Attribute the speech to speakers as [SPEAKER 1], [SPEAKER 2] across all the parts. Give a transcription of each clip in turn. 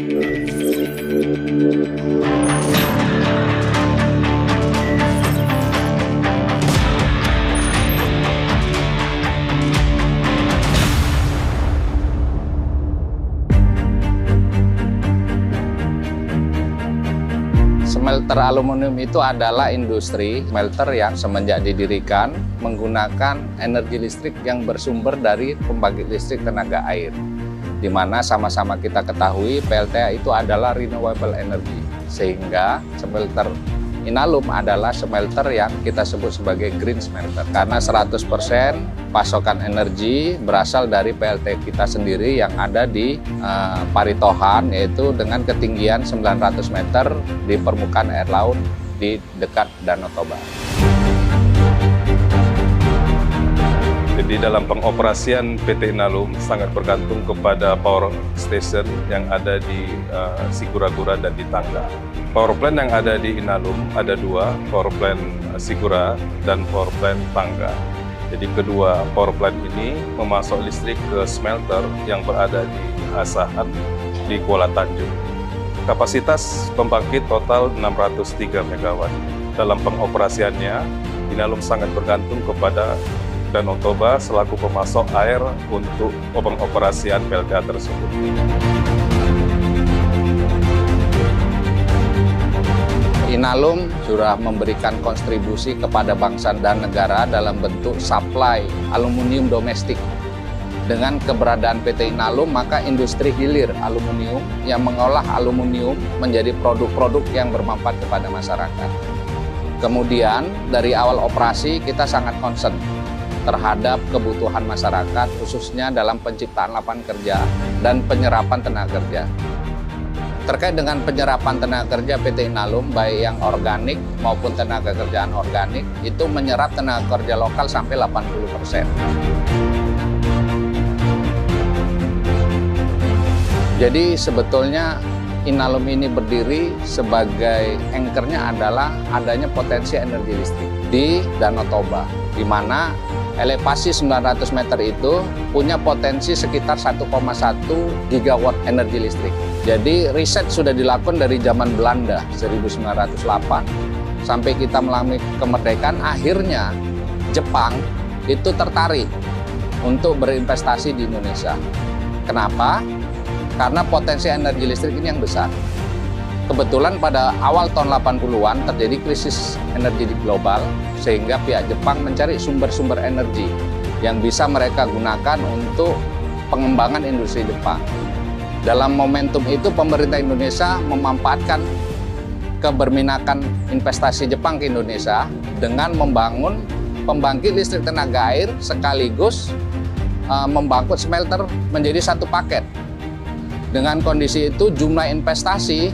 [SPEAKER 1] Smelter aluminium itu adalah industri smelter yang semenjak didirikan menggunakan energi listrik yang bersumber dari pembangkit listrik tenaga air. Di mana sama-sama kita ketahui PLTA itu adalah renewable energy. Sehingga smelter Inalum adalah smelter yang kita sebut sebagai green smelter. Karena 100% pasokan energi berasal dari PLTA kita sendiri yang ada di Paritohan, yaitu dengan ketinggian 900 meter di permukaan air laut di dekat Danau Toba.
[SPEAKER 2] Jadi dalam pengoperasian PT Inalum sangat bergantung kepada power station yang ada di Sigura-gura dan di Tangga. Power plant yang ada di Inalum ada dua, power plant Sigura dan power plant Tangga. Jadi kedua power plant ini memasok listrik ke smelter yang berada di Asahan di Kuala Tanjung. Kapasitas pembangkit total 603 MW. Dalam pengoperasiannya, Inalum sangat bergantung kepada Danau Toba selaku pemasok air untuk pengoperasian PLTA tersebut.
[SPEAKER 1] Inalum sudah memberikan kontribusi kepada bangsa dan negara dalam bentuk supply aluminium domestik. Dengan keberadaan PT Inalum, maka industri hilir aluminium yang mengolah aluminium menjadi produk-produk yang bermanfaat kepada masyarakat. Kemudian dari awal operasi kita sangat concern terhadap kebutuhan masyarakat, khususnya dalam penciptaan lapangan kerja dan penyerapan tenaga kerja. Terkait dengan penyerapan tenaga kerja PT Inalum, baik yang organik maupun tenaga kerjaan organik, itu menyerap tenaga kerja lokal sampai 80%. Jadi sebetulnya Inalum ini berdiri sebagai anchornya adalah adanya potensi energi listrik di Danau Toba, di mana elevasi 900 meter itu punya potensi sekitar 1,1 gigawatt energi listrik. Jadi riset sudah dilakukan dari zaman Belanda 1908 sampai kita mengalami kemerdekaan, akhirnya Jepang itu tertarik untuk berinvestasi di Indonesia. Kenapa? Karena potensi energi listrik ini yang besar. Kebetulan pada awal tahun 80-an terjadi krisis energi di global, sehingga pihak Jepang mencari sumber-sumber energi yang bisa mereka gunakan untuk pengembangan industri Jepang. Dalam momentum itu, pemerintah Indonesia memanfaatkan keberminakan investasi Jepang ke Indonesia dengan membangun pembangkit listrik tenaga air sekaligus membangun smelter menjadi satu paket. Dengan kondisi itu, jumlah investasi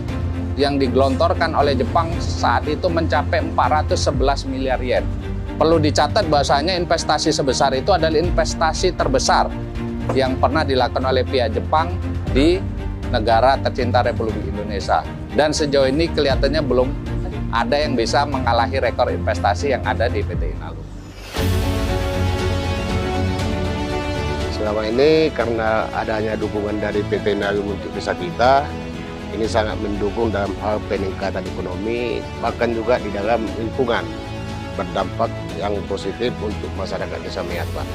[SPEAKER 1] yang digelontorkan oleh Jepang saat itu mencapai 411 miliar yen. Perlu dicatat bahwasanya investasi sebesar itu adalah investasi terbesar yang pernah dilakukan oleh pihak Jepang di negara tercinta Republik Indonesia. Dan sejauh ini kelihatannya belum ada yang bisa mengalahi rekor investasi yang ada di PT Inalum.
[SPEAKER 3] Selama ini karena adanya dukungan dari PT Inalum untuk desa kita, ini sangat mendukung dalam hal peningkatan ekonomi, bahkan juga di dalam lingkungan, berdampak yang positif untuk masyarakat desa Meatbah.